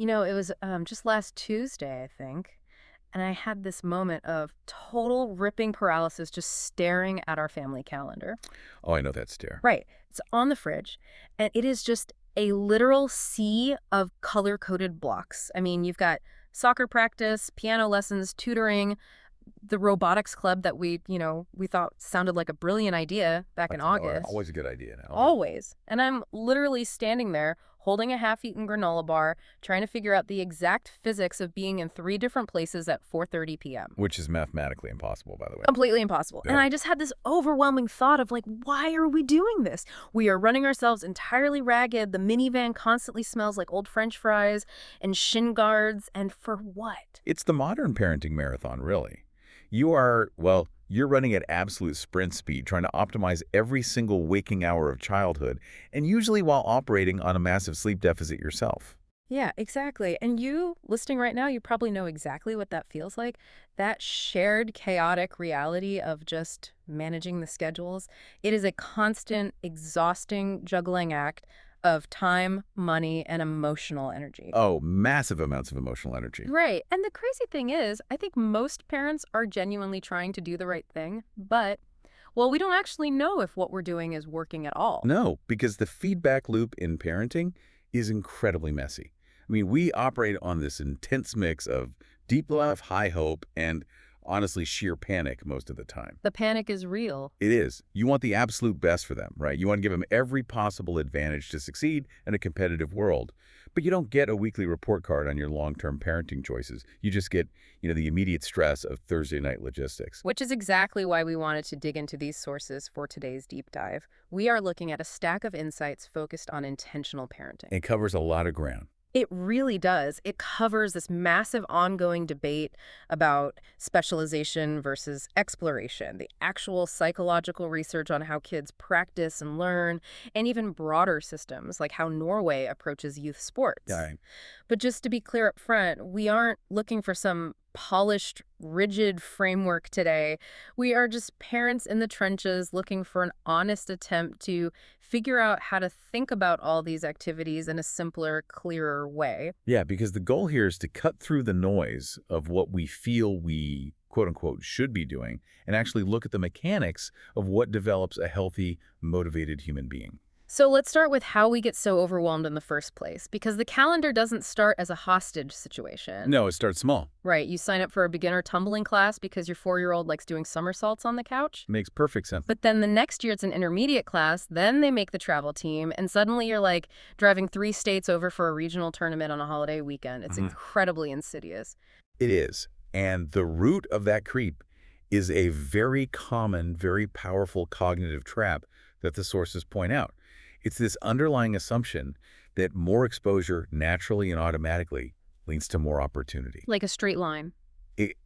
It was just last Tuesday, I think, and I had this moment of total ripping paralysis just staring at our family calendar. Oh, I know that stare. Right. It's on the fridge, and it is just a literal sea of color-coded blocks. I mean, you've got soccer practice, piano lessons, tutoring, the robotics club that we thought sounded like a brilliant idea back in That's August. always a good idea now. Always. Always. And I'm literally standing there holding a half-eaten granola bar, trying to figure out the exact physics of being in three different places at 4:30 p.m. Which is mathematically impossible, by the way. Completely impossible. And Yeah. I just had this overwhelming thought of like, why are we doing this? We are running ourselves entirely ragged. The minivan constantly smells like old French fries and shin guards. And for what? It's the modern parenting marathon, really. You're running at absolute sprint speed, trying to optimize every single waking hour of childhood, and usually while operating on a massive sleep deficit yourself. Yeah, exactly. And you listening right now, you probably know exactly what that feels like. That shared chaotic reality of just managing the schedules. It is a constant, exhausting juggling act of time, money, and emotional energy. Oh, massive amounts of emotional energy. Right. And the crazy thing is, I think most parents are genuinely trying to do the right thing, but, well, we don't actually know if what we're doing is working at all. No, because the feedback loop in parenting is incredibly messy. I mean, we operate on this intense mix of deep love, high hope, and honestly sheer panic most of the time. The panic is real. It is. You want the absolute best for them, right? You want to give them every possible advantage to succeed in a competitive world. But you don't get a weekly report card on your long-term parenting choices. You just get, the immediate stress of Thursday night logistics. Which is exactly why we wanted to dig into these sources for today's deep dive. We are looking at a stack of insights focused on intentional parenting. It covers a lot of ground. It really does. It covers this massive ongoing debate about specialization versus exploration, the actual psychological research on how kids practice and learn, and even broader systems like how Norway approaches youth sports. Yeah, But just to be clear up front, we aren't looking for some polished, rigid framework today. We are just parents in the trenches looking for an honest attempt to figure out how to think about all these activities in a simpler, clearer way. Yeah, because the goal here is to cut through the noise of what we feel we, quote unquote, should be doing and actually look at the mechanics of what develops a healthy, motivated human being. So let's start with how we get so overwhelmed in the first place, because the calendar doesn't start as a hostage situation. No, it starts small. Right, you sign up for a beginner tumbling class because your 4-year-old likes doing somersaults on the couch. Makes perfect sense. But then the next year it's an intermediate class, then they make the travel team, and suddenly you're like driving 3 states over for a regional tournament on a holiday weekend. It's incredibly insidious. It is. And the root of that creep is a very common, very powerful cognitive trap that the sources point out. It's this underlying assumption that more exposure naturally and automatically leads to more opportunity. Like a straight line.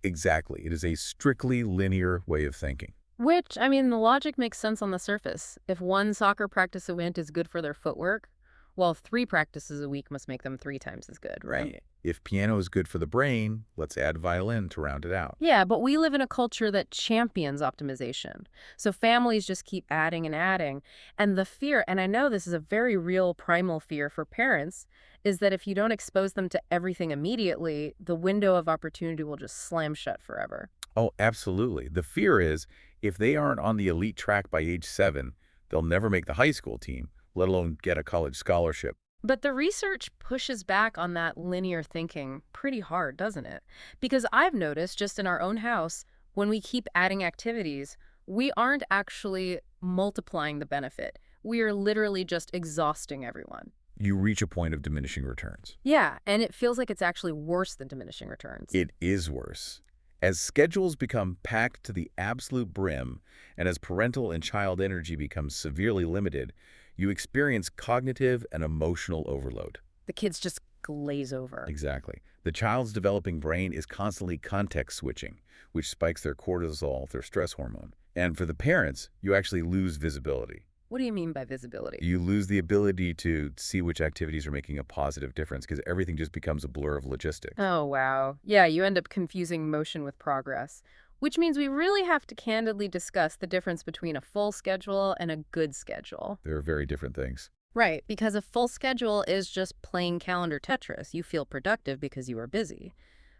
Exactly. It is a strictly linear way of thinking. Which, I mean, the logic makes sense on the surface. If one soccer practice event is good for their footwork, well, 3 practices a week must make them 3 times as good, right? If piano is good for the brain, let's add violin to round it out. Yeah, but we live in a culture that champions optimization. So families just keep adding and adding. And the fear, and I know this is a very real primal fear for parents, is that if you don't expose them to everything immediately, the window of opportunity will just slam shut forever. Oh, absolutely. The fear is if they aren't on the elite track by age 7, they'll never make the high school team, let alone get a college scholarship. But the research pushes back on that linear thinking pretty hard, doesn't it? Because I've noticed just in our own house, when we keep adding activities, we aren't actually multiplying the benefit. We are literally just exhausting everyone. You reach a point of diminishing returns. Yeah, and it feels like it's actually worse than diminishing returns. It is worse. As schedules become packed to the absolute brim, and as parental and child energy becomes severely limited, you experience cognitive and emotional overload. The kids just glaze over. Exactly. The child's developing brain is constantly context switching, which spikes their cortisol, their stress hormone. And for the parents, you actually lose visibility. What do you mean by visibility? You lose the ability to see which activities are making a positive difference because everything just becomes a blur of logistics. Oh, wow. Yeah, you end up confusing motion with progress, which means we really have to candidly discuss the difference between a full schedule and a good schedule. They're very different things. Right, because a full schedule is just plain calendar Tetris. You feel productive because you are busy.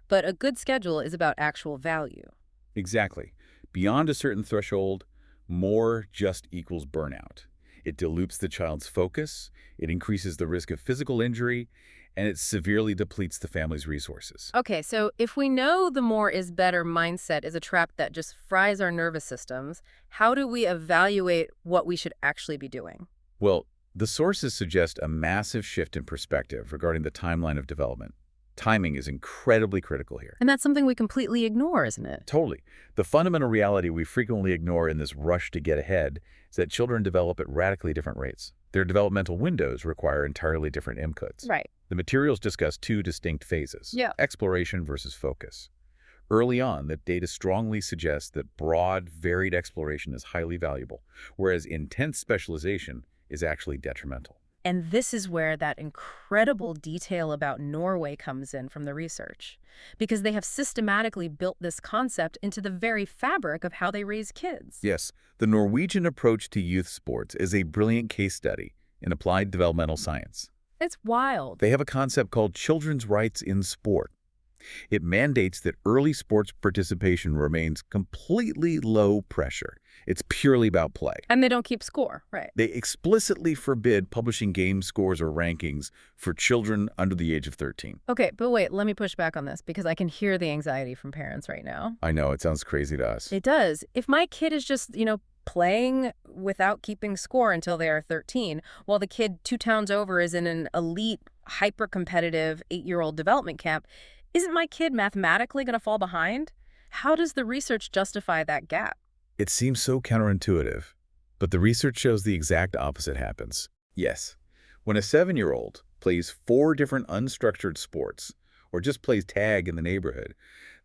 But a good schedule is about actual value. Exactly. Beyond a certain threshold, more just equals burnout. It dilutes the child's focus, it increases the risk of physical injury, and it severely depletes the family's resources. Okay, so if we know the more is better mindset is a trap that just fries our nervous systems, how do we evaluate what we should actually be doing? Well, the sources suggest a massive shift in perspective regarding the timeline of development. Timing is incredibly critical here. And that's something we completely ignore, isn't it? Totally. The fundamental reality we frequently ignore in this rush to get ahead is that children develop at radically different rates. Their developmental windows require entirely different inputs. Right. The materials discuss two distinct phases, Yeah. exploration versus focus. Early on, the data strongly suggests that broad, varied exploration is highly valuable, whereas intense specialization is actually detrimental. And this is where that incredible detail about Norway comes in from the research, because they have systematically built this concept into the very fabric of how they raise kids. Yes, the Norwegian approach to youth sports is a brilliant case study in applied developmental science. It's wild. They have a concept called children's rights in sport. It mandates that early sports participation remains completely low pressure. It's purely about play. And they don't keep score, right? They explicitly forbid publishing game scores or rankings for children under the age of 13. Okay, but wait, let me push back on this because I can hear the anxiety from parents right now. I know, it sounds crazy to us. It does. If my kid is just, playing without keeping score until they are 13, while the kid 2 towns over is in an elite, hyper-competitive 8-year-old development camp, isn't my kid mathematically going to fall behind? How does the research justify that gap? It seems so counterintuitive, but the research shows the exact opposite happens. Yes, when a 7-year-old plays 4 different unstructured sports, or just plays tag in the neighborhood,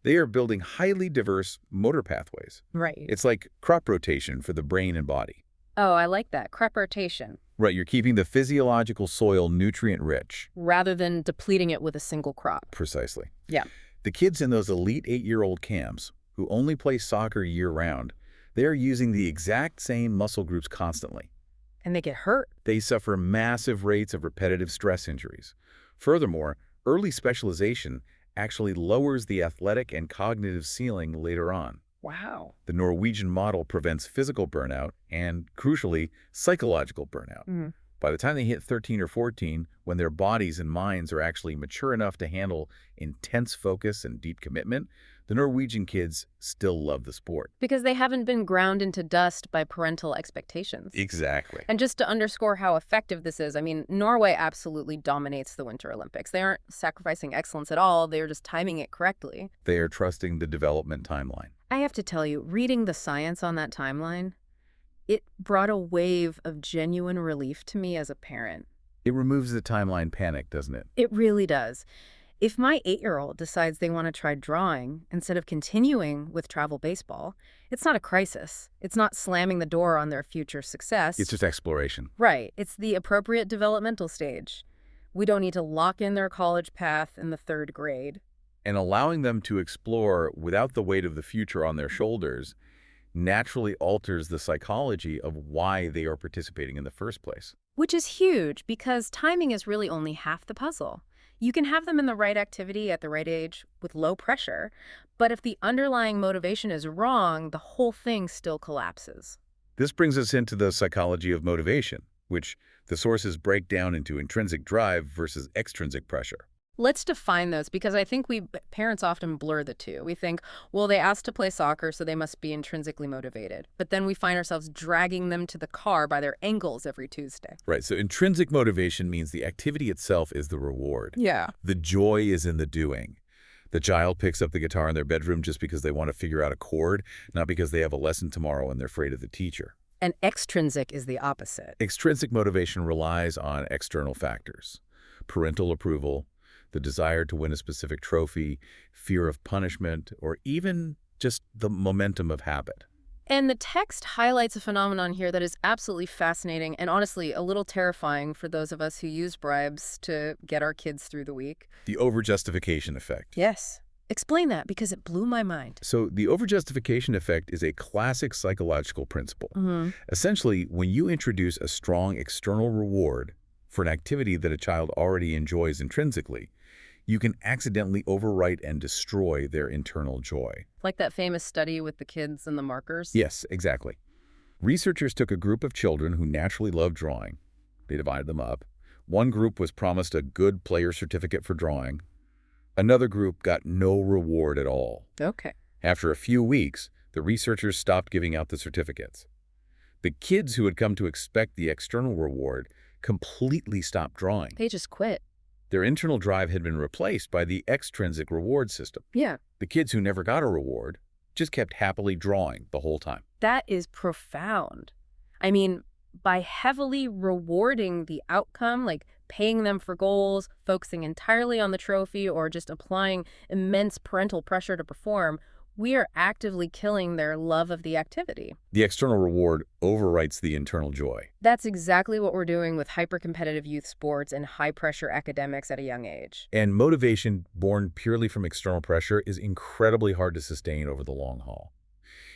they are building highly diverse motor pathways. Right. It's like crop rotation for the brain and body. Oh, I like that. Crop rotation. Right, you're keeping the physiological soil nutrient-rich. Rather than depleting it with a single crop. Precisely. Yeah. The kids in those elite 8-year-old camps, who only play soccer year-round, they are using the exact same muscle groups constantly. And they get hurt. They suffer massive rates of repetitive stress injuries. Furthermore, early specialization actually lowers the athletic and cognitive ceiling later on. Wow. The Norwegian model prevents physical burnout and, crucially, psychological burnout. By the time they hit 13 or 14, when their bodies and minds are actually mature enough to handle intense focus and deep commitment, the Norwegian kids still love the sport. Because they haven't been ground into dust by parental expectations. Exactly. And just to underscore how effective this is, I mean, Norway absolutely dominates the Winter Olympics. They aren't sacrificing excellence at all. They're just timing it correctly. They are trusting the development timeline. I have to tell you, reading the science on that timeline, it brought a wave of genuine relief to me as a parent. It removes the timeline panic, doesn't it? It really does. If my 8-year-old decides they want to try drawing instead of continuing with travel baseball, it's not a crisis. It's not slamming the door on their future success. It's just exploration. Right. It's the appropriate developmental stage. We don't need to lock in their college path in the 3rd grade. And allowing them to explore without the weight of the future on their shoulders naturally alters the psychology of why they are participating in the first place. Which is huge because timing is really only half the puzzle. You can have them in the right activity at the right age with low pressure, but if the underlying motivation is wrong, the whole thing still collapses. This brings us into the psychology of motivation, which the sources break down into intrinsic drive versus extrinsic pressure. Let's define those because I think parents often blur the two. We think, well, they asked to play soccer, so they must be intrinsically motivated. But then we find ourselves dragging them to the car by their ankles every Tuesday. Right, so intrinsic motivation means the activity itself is the reward. Yeah. The joy is in the doing. The child picks up the guitar in their bedroom just because they want to figure out a chord, not because they have a lesson tomorrow and they're afraid of the teacher. And extrinsic is the opposite. Extrinsic motivation relies on external factors: parental approval, the desire to win a specific trophy, fear of punishment, or even just the momentum of habit. And the text highlights a phenomenon here that is absolutely fascinating and honestly a little terrifying for those of us who use bribes to get our kids through the week. The overjustification effect. Yes. Explain that because it blew my mind. So the overjustification effect is a classic psychological principle. Essentially, when you introduce a strong external reward, for an activity that a child already enjoys intrinsically, you can accidentally overwrite and destroy their internal joy. Like that famous study with the kids and the markers? Yes, exactly. Researchers took a group of children who naturally loved drawing. They divided them up. One group was promised a good player certificate for drawing. Another group got no reward at all. Okay. After a few weeks, the researchers stopped giving out the certificates. The kids who had come to expect the external reward completely stopped drawing. They just quit. Their internal drive had been replaced by the extrinsic reward system. Yeah. The kids who never got a reward just kept happily drawing the whole time. That is profound. I mean, by heavily rewarding the outcome, like paying them for goals, focusing entirely on the trophy, or just applying immense parental pressure to perform, we are actively killing their love of the activity. The external reward overwrites the internal joy. That's exactly what we're doing with hyper-competitive youth sports and high-pressure academics at a young age. And motivation born purely from external pressure is incredibly hard to sustain over the long haul.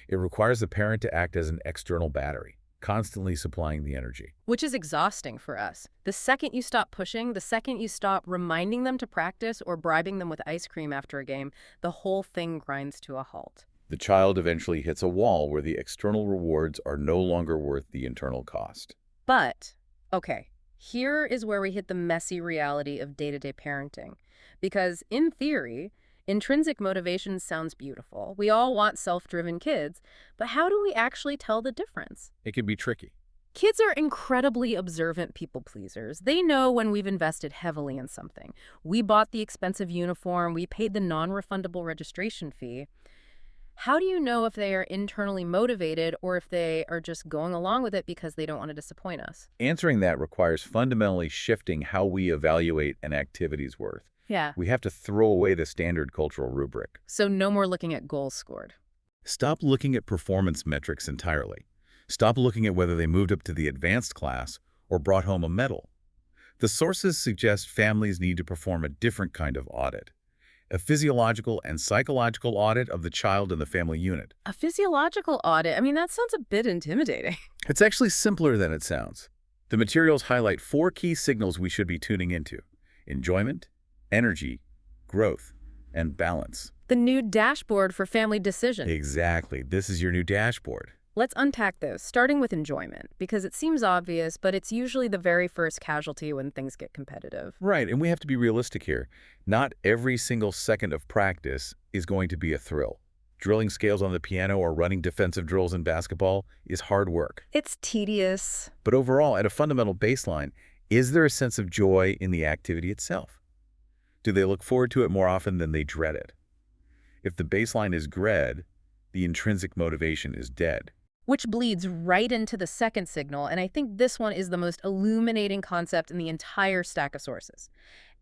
It requires the parent to act as an external battery, constantly supplying the energy. Which is exhausting for us. The second you stop pushing, the second you stop reminding them to practice or bribing them with ice cream after a game, the whole thing grinds to a halt. The child eventually hits a wall where the external rewards are no longer worth the internal cost. But, okay, here is where we hit the messy reality of day-to-day parenting. Because in theory, intrinsic motivation sounds beautiful. We all want self-driven kids, but how do we actually tell the difference? It can be tricky. Kids are incredibly observant people pleasers. They know when we've invested heavily in something. We bought the expensive uniform, we paid the non-refundable registration fee. How do you know if they are internally motivated or if they are just going along with it because they don't want to disappoint us? Answering that requires fundamentally shifting how we evaluate an activity's worth. Yeah. We have to throw away the standard cultural rubric. So no more looking at goals scored. Stop looking at performance metrics entirely. Stop looking at whether they moved up to the advanced class or brought home a medal. The sources suggest families need to perform a different kind of audit, a physiological and psychological audit of the child and the family unit. A physiological audit? I mean, that sounds a bit intimidating. It's actually simpler than it sounds. The materials highlight 4 key signals we should be tuning into: enjoyment, energy, growth, and balance. The new dashboard for family decision. Exactly. This is your new dashboard. Let's unpack those, starting with enjoyment, because it seems obvious, but it's usually the very first casualty when things get competitive. Right, and we have to be realistic here. Not every single second of practice is going to be a thrill. Drilling scales on the piano or running defensive drills in basketball is hard work. It's tedious. But overall, at a fundamental baseline, is there a sense of joy in the activity itself? Do they look forward to it more often than they dread it? If the baseline is dread, the intrinsic motivation is dead. Which bleeds right into the second signal, and I think this one is the most illuminating concept in the entire stack of sources.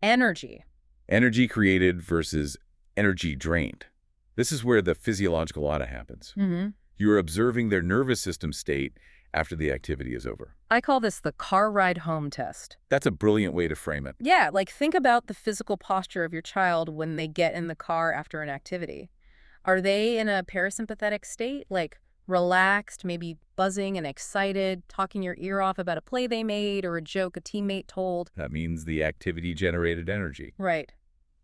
Energy. Energy created versus energy drained. This is where the physiological audit happens. You're observing their nervous system state after the activity is over. I call this the car ride home test. That's a brilliant way to frame it. Yeah, like think about the physical posture of your child when they get in the car after an activity. Are they in a parasympathetic state, like relaxed, maybe buzzing and excited, talking your ear off about a play they made or a joke a teammate told? That means the activity generated energy. Right.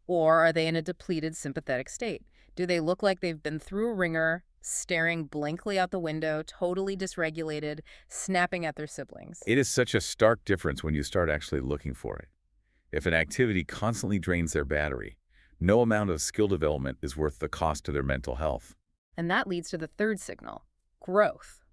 Or are they in a depleted sympathetic state? Do they look like they've been through a ringer, staring blankly out the window, totally dysregulated, snapping at their siblings? It is such a stark difference when you start actually looking for it. If an activity constantly drains their battery, no amount of skill development is worth the cost to their mental health. And that leads to the third signal, growth.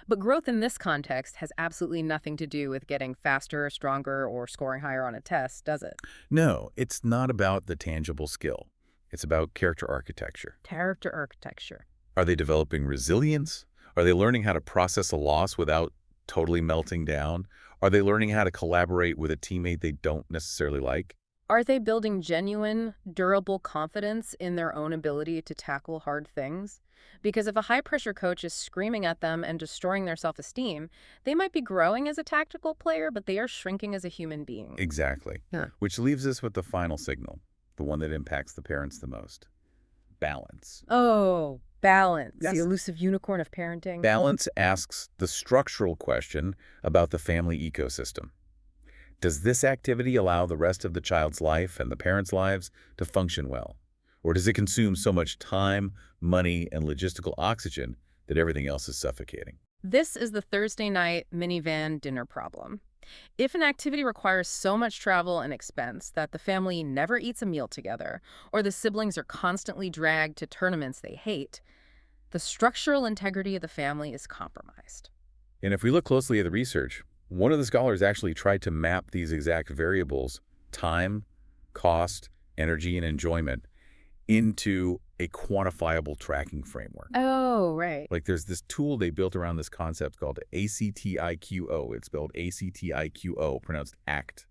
But growth in this context has absolutely nothing to do with getting faster, stronger, or scoring higher on a test, does it? No, it's not about the tangible skill. It's about character architecture. Character architecture. Are they developing resilience? Are they learning how to process a loss without totally melting down? Are they learning how to collaborate with a teammate they don't necessarily like? Are they building genuine, durable confidence in their own ability to tackle hard things? Because if a high-pressure coach is screaming at them and destroying their self-esteem, they might be growing as a tactical player, but they are shrinking as a human being. Exactly. Yeah. Which leaves us with the final signal, the one that impacts the parents the most: balance. Oh, balance, Yes. the elusive unicorn of parenting. Balance asks the structural question about the family ecosystem. Does this activity allow the rest of the child's life and the parents' lives to function well? Or does it consume so much time, money, and logistical oxygen that everything else is suffocating? This is the Thursday night minivan dinner problem. If an activity requires so much travel and expense that the family never eats a meal together, or the siblings are constantly dragged to tournaments they hate, the structural integrity of the family is compromised. And if we look closely at the research, one of the scholars actually tried to map these exact variables, time, cost, energy, and enjoyment, into a quantifiable tracking framework. Oh, right. Like there's this tool they built around this concept called ACTIQO. It's spelled ACTIQO, pronounced ACT,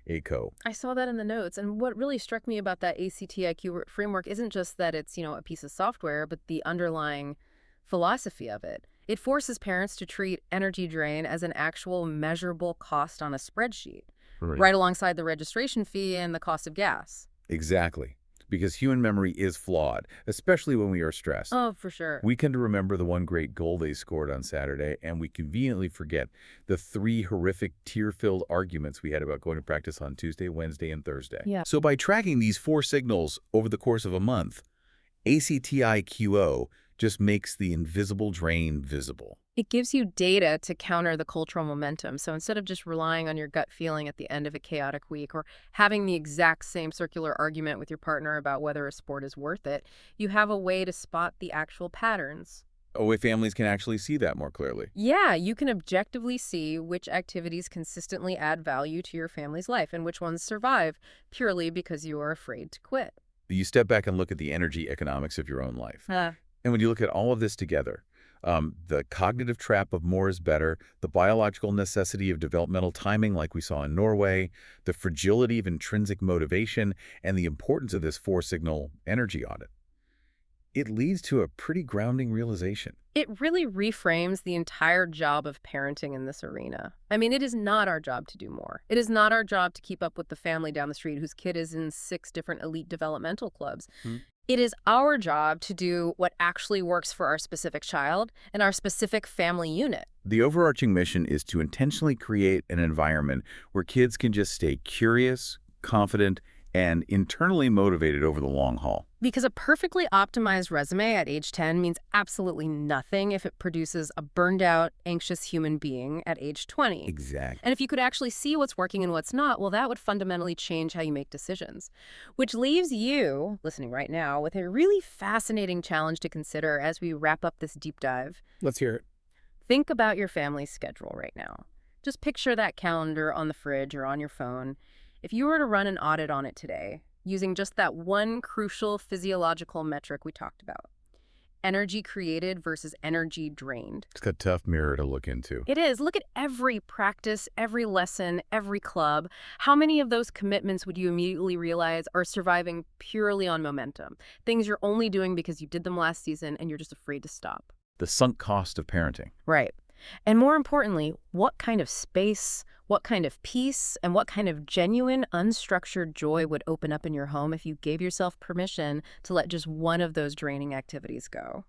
ACO. I saw that in the notes, and what really struck me about that ACTIQ framework isn't just that it's, a piece of software, but the underlying philosophy of it. It forces parents to treat energy drain as an actual measurable cost on a spreadsheet, right alongside the registration fee and the cost of gas. Exactly. Because human memory is flawed, especially when we are stressed. Oh, for sure. We tend to remember the one great goal they scored on Saturday, and we conveniently forget the 3 horrific tear-filled arguments we had about going to practice on Tuesday, Wednesday, and Thursday. Yeah. So by tracking these 4 signals over the course of a month, ACTIQO just makes the invisible drain visible. It gives you data to counter the cultural momentum. So instead of just relying on your gut feeling at the end of a chaotic week or having the exact same circular argument with your partner about whether a sport is worth it, you have a way to spot the actual patterns. A way families can actually see that more clearly. Yeah, you can objectively see which activities consistently add value to your family's life and which ones survive purely because you are afraid to quit. You step back and look at the energy economics of your own life. And when you look at all of this together, the cognitive trap of more is better, the biological necessity of developmental timing like we saw in Norway, the fragility of intrinsic motivation, and the importance of this 4-signal energy audit, it leads to a pretty grounding realization. It really reframes the entire job of parenting in this arena. I mean, it is not our job to do more. It is not our job to keep up with the family down the street whose kid is in 6 different elite developmental clubs. It is our job to do what actually works for our specific child and our specific family unit. The overarching mission is to intentionally create an environment where kids can just stay curious, confident, and internally motivated over the long haul. Because a perfectly optimized resume at age 10 means absolutely nothing if it produces a burned out, anxious human being at age 20. Exactly. And if you could actually see what's working and what's not, well, that would fundamentally change how you make decisions. Which leaves you, listening right now, with a really fascinating challenge to consider as we wrap up this deep dive. Let's hear it. Think about your family's schedule right now. Just picture that calendar on the fridge or on your phone. If you were to run an audit on it today, using just that one crucial physiological metric we talked about, energy created versus energy drained. It's a tough mirror to look into. It is. Look at every practice, every lesson, every club. How many of those commitments would you immediately realize are surviving purely on momentum? Things you're only doing because you did them last season and you're just afraid to stop. The sunk cost of parenting. Right. And more importantly, what kind of space, what kind of peace, and what kind of genuine, unstructured joy would open up in your home if you gave yourself permission to let just one of those draining activities go?